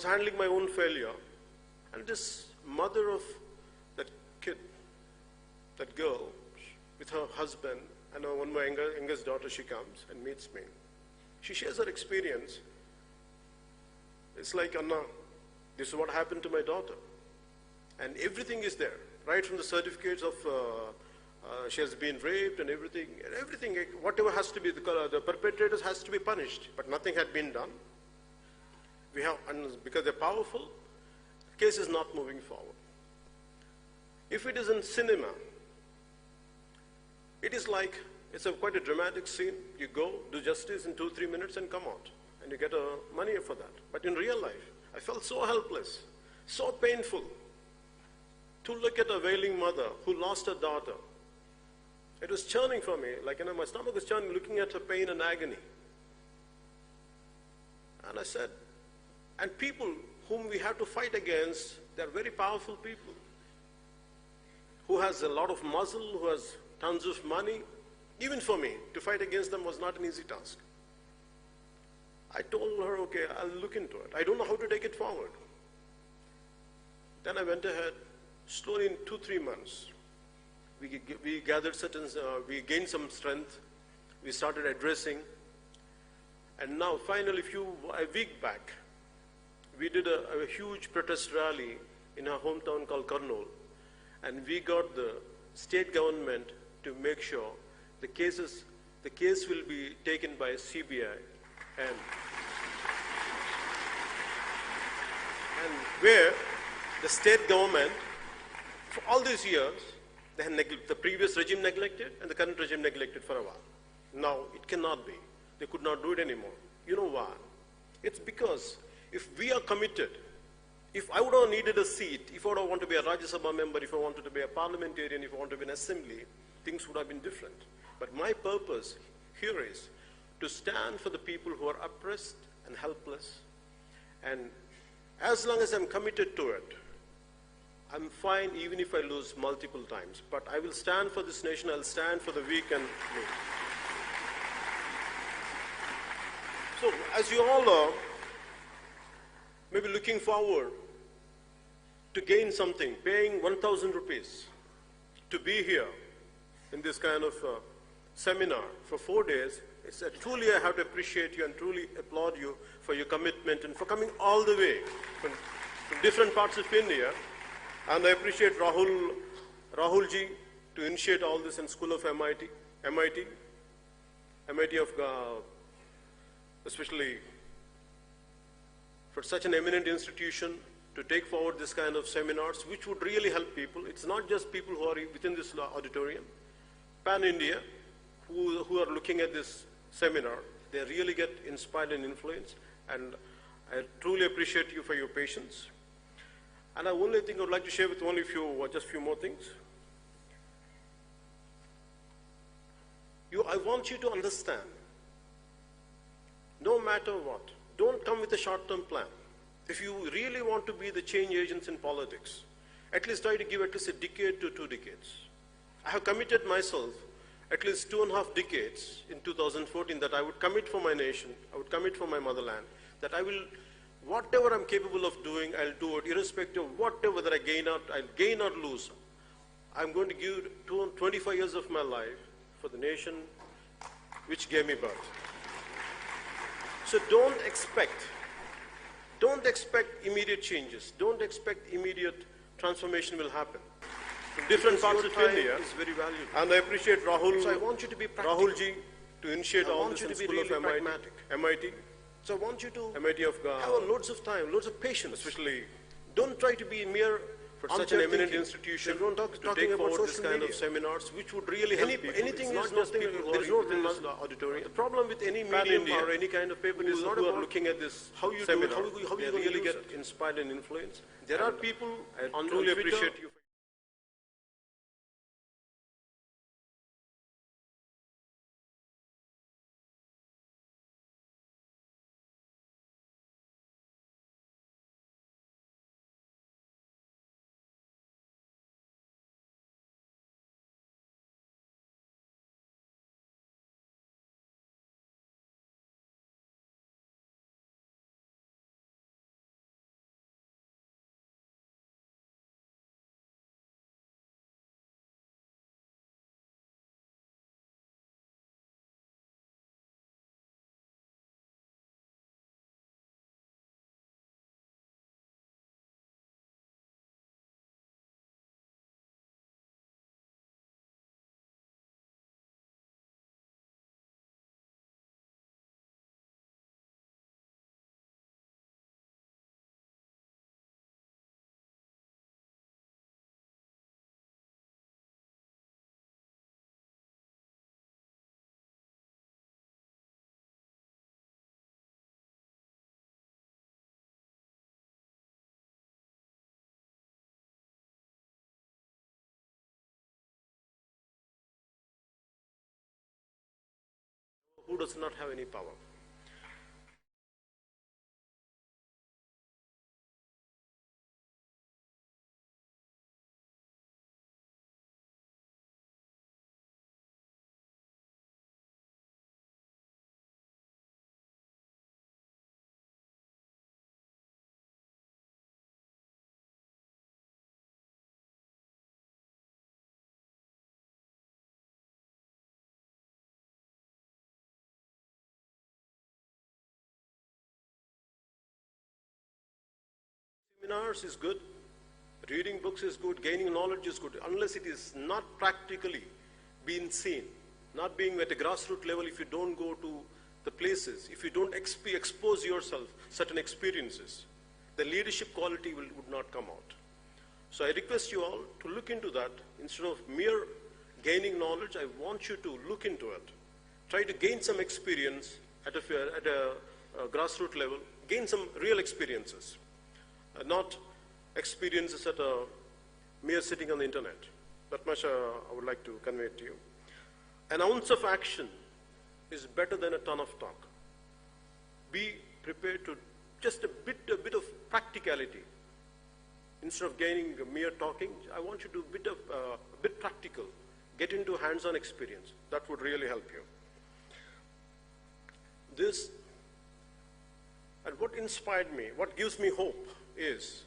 was handling my own failure, and this mother of that kid, that girl, with her husband, and one of my youngest daughter, she comes and meets me. She shares her experience. It's like, Anna, this is what happened to my daughter. And everything is there, right from the certificates of she has been raped and everything, whatever has to be, the perpetrators has to be punished, but nothing had been done. We have, and because they're powerful, the case is not moving forward. If it is in cinema, it is like, it's quite a dramatic scene. You go, do justice in 2-3 minutes and come out, and you get money for that. But in real life, I felt so helpless, so painful to look at a wailing mother who lost her daughter. It was churning for me, like, my stomach was churning, looking at her pain and agony. And I said, and people whom we have to fight against, they're very powerful people, who has a lot of muscle, who has tons of money. Even for me, to fight against them was not an easy task. I told her, okay, I'll look into it. I don't know how to take it forward. Then I went ahead, slowly in 2-3 months, we gathered we gained some strength, we started addressing, and now finally a week back, we did a huge protest rally in our hometown called Kurnool, and we got the state government to make sure the case will be taken by CBI, and where the state government, for all these years, they had the previous regime neglected and the current regime neglected for a while. Now it cannot be. They could not do it anymore. You know why? It's because if we are committed, if I would have needed a seat, if I would have wanted to be a Rajya Sabha member, if I wanted to be a parliamentarian, if I wanted to be an assembly, things would have been different. But my purpose here is to stand for the people who are oppressed and helpless. And as long as I'm committed to it, I'm fine even if I lose multiple times. But I will stand for this nation, I'll stand for the weak and weak. So as you all are maybe looking forward to gain something, paying 1,000 rupees to be here in this kind of seminar for 4 days, truly I have to appreciate you and truly applaud you for your commitment and for coming all the way from different parts of India. And I appreciate Rahulji to initiate all this in School of MIT of especially for such an eminent institution to take forward this kind of seminars, which would really help people. It's not just people who are within this auditorium, pan-India, who are looking at this seminar. They really get inspired and influenced, and I truly appreciate you for your patience. And I only think I would like to share with only just few more things. I want you to understand, no matter what, don't come with a short-term plan. If you really want to be the change agents in politics, at least try to give at least a decade to 2 decades. I have committed myself at least 2.5 decades in 2014 that I would commit for my nation, I would commit for my motherland, that I will, whatever I'm capable of doing, I'll do it, irrespective of whatever that I'll gain or lose. I'm going to give 25 years of my life for the nation which gave me birth. So don't expect immediate changes. Don't expect immediate transformation will happen. From different parts of India is very valuable. And I appreciate Rahul. So I want you to be practical. Rahulji to initiate all this in School of MIT. So I want you to have loads of time, loads of patience. Especially, don't try to be mere for such an eminent institution to take forward this kind of seminars, which would really help people. Anything is not just people who are in this auditorium. The problem with any medium or any kind of paper is not about looking at this how you seminar. How you really get inspired and influenced. There are people I truly appreciate you. who does not have any power. Seminars is good, reading books is good, gaining knowledge is good, unless it is not practically being seen, not being at a grassroots level. If you don't go to the places, if you don't expose yourself certain experiences, the leadership quality would not come out. So I request you all to look into that. Instead of mere gaining knowledge, I want you to look into it. Try to gain some experience at a grassroots level, gain some real experiences. Not experiences at a mere sitting on the internet. That much I would like to convey to you. An ounce of action is better than a ton of talk. Be prepared to just a bit of practicality. Instead of gaining mere talking, I want you to be a bit practical. Get into hands-on experience. That would really help you. This, and what inspired me, what gives me hope is,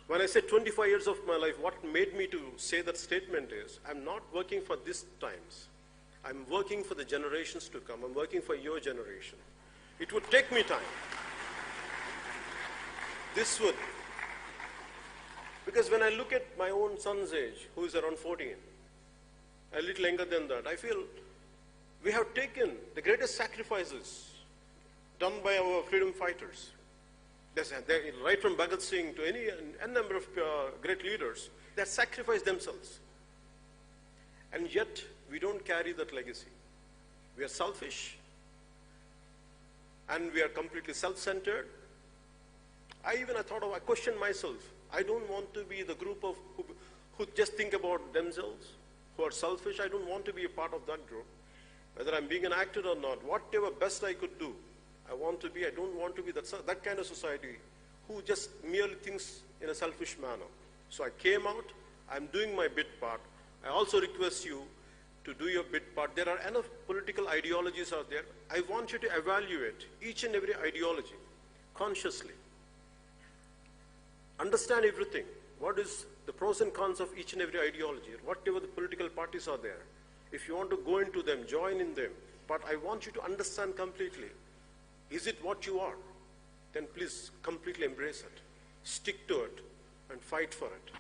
when I said 25 years of my life, what made me to say that statement is, I'm not working for these times. I'm working for the generations to come. I'm working for your generation. It would take me time. This would. Because when I look at my own son's age, who is around 14, a little younger than that, I feel we have taken the greatest sacrifices done by our freedom fighters. Right from Bhagat Singh to a number of great leaders, they sacrificed themselves. And yet, we don't carry that legacy. We are selfish, and we are completely self-centered. I questioned myself. I don't want to be the group of who just think about themselves, who are selfish. I don't want to be a part of that group. Whether I'm being an actor or not, whatever best I could do, I don't want to be that kind of society who just merely thinks in a selfish manner. So I came out, I'm doing my bit part. I also request you to do your bit part. There are enough political ideologies out there. I want you to evaluate each and every ideology consciously. Understand everything. What is the pros and cons of each and every ideology? Whatever the political parties are there. If you want to go into them, join in them. But I want you to understand completely. Is it what you are? Then please completely embrace it. Stick to it and fight for it.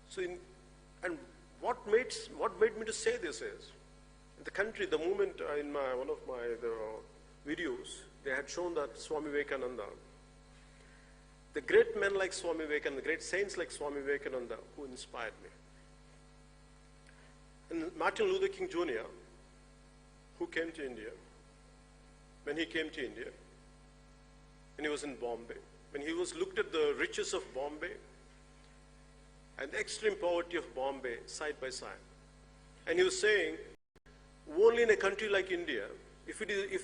So, what made me to say this is, in the country, the moment in one of my videos, they had shown that Swami Vivekananda, the great men like Swami Vivekananda, the great saints like Swami Vivekananda, who inspired me. And Martin Luther King Jr., who came to India, when he came to India, when he was in Bombay, when he looked at the riches of Bombay and the extreme poverty of Bombay side by side, and he was saying, only in a country like India, if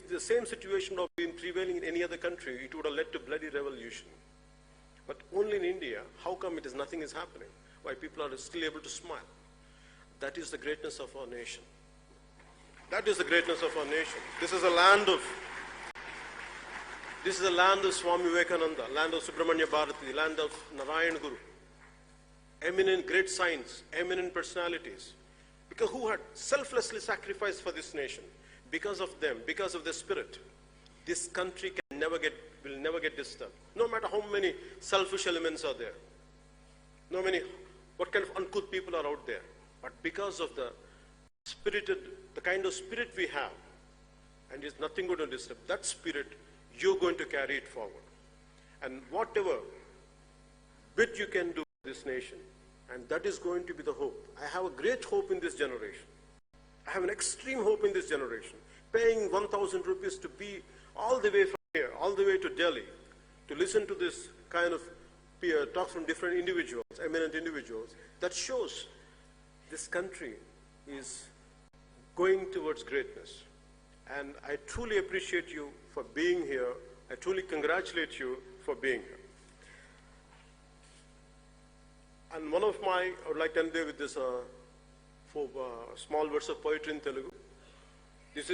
the same situation had been prevailing in any other country, it would have led to bloody revolution. But only in India, how come nothing is happening? Why people are still able to smile? That is the greatness of our nation. That is the greatness of our nation. This is a land of Swami Vivekananda, land of Subramanya Bharati, land of Narayan Guru. Eminent great saints, eminent personalities, because who had selflessly sacrificed for this nation. Because of them, because of their spirit, this country will never get disturbed. No matter how many selfish elements are there, what kind of uncouth people are out there, but because of the kind of spirit we have, and it's nothing going to disturb that spirit, you're going to carry it forward. And whatever bit you can do for this nation, and that is going to be the hope. I have a great hope in this generation. I have an extreme hope in this generation. Paying 1,000 rupees to be all the way from here, all the way to Delhi, to listen to this kind of talks from different individuals, eminent individuals, that shows this country is going towards greatness. And I truly appreciate you for being here. I truly congratulate you for being here. And I would like to end with this small verse of poetry in Telugu. This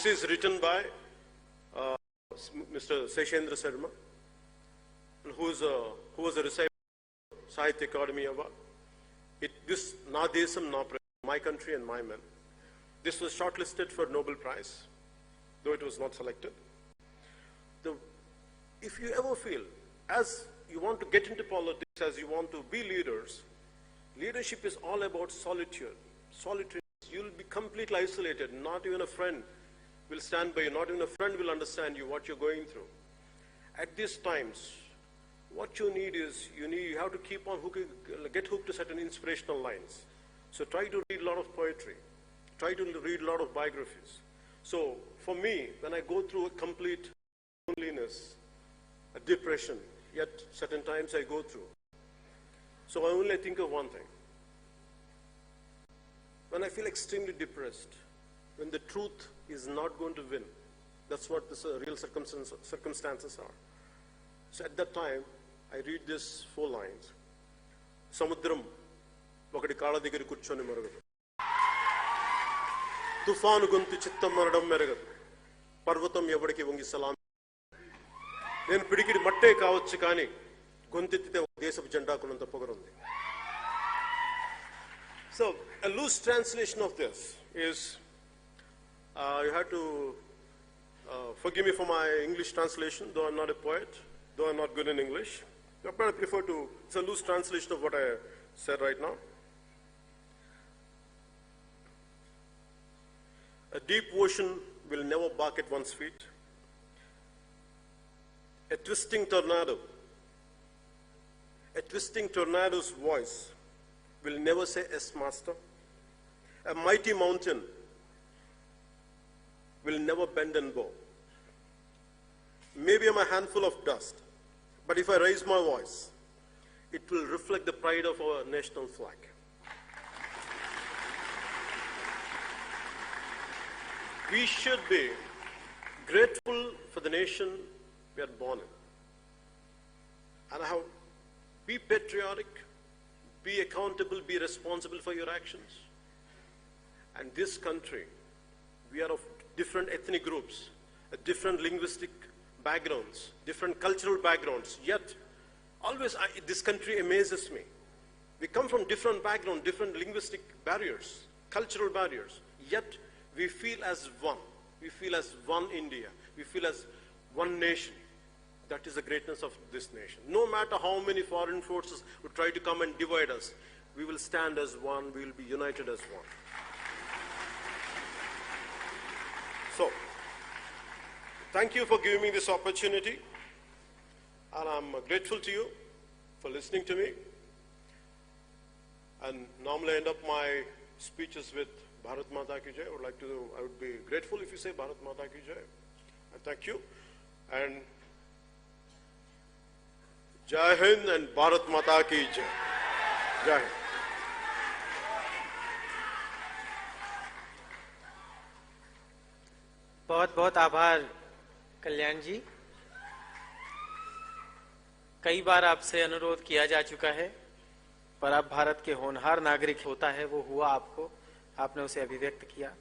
is written by Mr. Seshendra Sharma, who was a recipient of Sahitya Academy Award. This Na Desam Na Prajam, my country and my men. This was shortlisted for Nobel Prize, though it was not selected. If you ever feel, as you want to get into politics, as you want to be leaders, leadership is all about solitude. Solitude, you'll be completely isolated. Not even a friend will stand by you. Not even a friend will understand you, what you're going through. At these times, what you need is, you have to keep on get hooked to certain inspirational lines. So try to read a lot of poetry. Try to read a lot of biographies. So for me, when I go through a complete loneliness, a depression, yet certain times I go through. So I only think of one thing. When I feel extremely depressed, when the truth is not going to win, that's what the real circumstances are. So at that time, I read these 4 lines. Samudram ఒకటి కాళ్ళ దగ్గర కూర్చొని మరగదు, తుఫాను గొంతు చిత్తం మరడం మెరగదు, పర్వతం ఎవడికి వంగి సలాం. నేను పిడికిడి మట్టే కావచ్చు కానీ గొంతెత్తితే దేశపు జెండాకున్నంత పొగరుంది. So a loose translation of this is, you have to forgive me for my English translation, though I'm not a poet, though I'm not good in English. But I prefer to, it's a loose translation of what I said right now. A deep ocean will never bark at one's feet. A twisting tornado's voice will never say, "Yes, master." A mighty mountain will never bend and bow. Maybe I'm a handful of dust, but if I raise my voice, it will reflect the pride of our national flag. We should be grateful for the nation we are born in. And be patriotic, be accountable, be responsible for your actions. And this country, we are of different ethnic groups, different linguistic backgrounds, different cultural backgrounds, yet always this country amazes me. We come from different backgrounds, different linguistic barriers, cultural barriers, yet we feel as one. We feel as one India. We feel as one nation. That is the greatness of this nation. No matter how many foreign forces would try to come and divide us, we will stand as one, we will be united as one. So, thank you for giving me this opportunity, and I'm grateful to you for listening to me. And normally I end up my speeches with Bharat Mata Ki Jai. I would be grateful if you say Bharat Mata Ki Jai. And thank you. And Jai Hind and Bharat Mata Ki Jai. Jai Hind. बहुत बहुत आभार कल्याण जी। कई बार आपसे अनुरोध किया जा चुका है, पर आप भारत के होनहार नागरिक होता है वो हुआ आपको, आपने उसे अभिव्यक्त किया।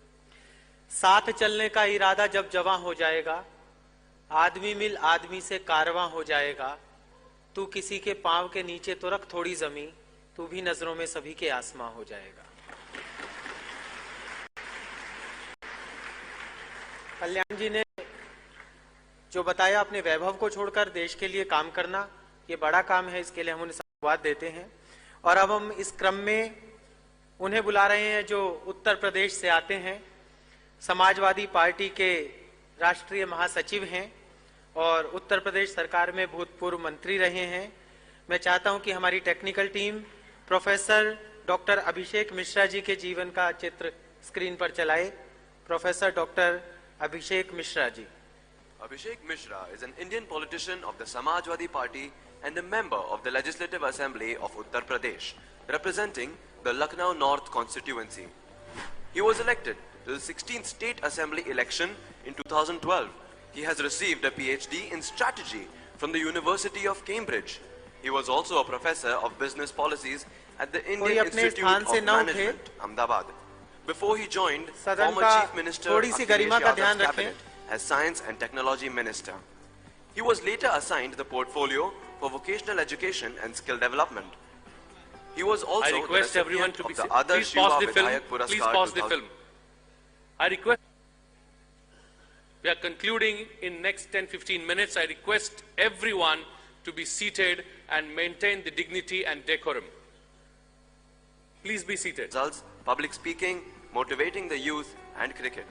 साथ चलने का इरादा जब जवां हो जाएगा, आदमी मिल आदमी से कारवां हो जाएगा। तू किसी के पांव के नीचे तो रख थोड़ी जमी, तू भी नजरों में सभी के आसमां हो जाएगा। कल्याण जी ने जो बताया, अपने वैभव को छोड़कर देश के लिए काम करना, ये बड़ा काम है, इसके लिए हम उन्हें साधुवाद देते हैं। और अब हम इस क्रम में उन्हें बुला रहे हैं जो उत्तर प्रदेश से आते हैं, समाजवादी पार्टी के राष्ट्रीय महासचिव हैं और उत्तर प्रदेश सरकार में भूतपूर्व मंत्री रहे हैं। मैं चाहता हूं कि हमारी technical team professor doctor Abhishek Mishra ji के जीवन का चित्र स्क्रीन पर चलाए। Professor doctor Abhishek Mishra ji. Abhishek Mishra is an Indian politician of the Samajwadi Party and a member of the Legislative Assembly of Uttar Pradesh, representing the Lucknow North constituency. He was elected to the 16th State Assembly election in 2012. He has received a PhD in strategy from the University of Cambridge. He was also a professor of business policies at the Indian अपने Institute स्थान of से न उठे। Management, Ahmedabad. Before he joined, सदन former का Chief Minister थोड़ी सी Akhilesh गरिमा का Yadav's ध्यान रखें। cabinet as Science and Technology Minister. He was later assigned the portfolio for vocational education and skill development. He was also I request the everyone recipient to be of the seated. other Please pause Shiva the film. Vidhayak Puraskar Please pause the 2000. film. I request. We are concluding in next 10-15 minutes. I request everyone to be seated and maintain the dignity and decorum. Please be seated. Results, public speaking, motivating the youth, and cricket.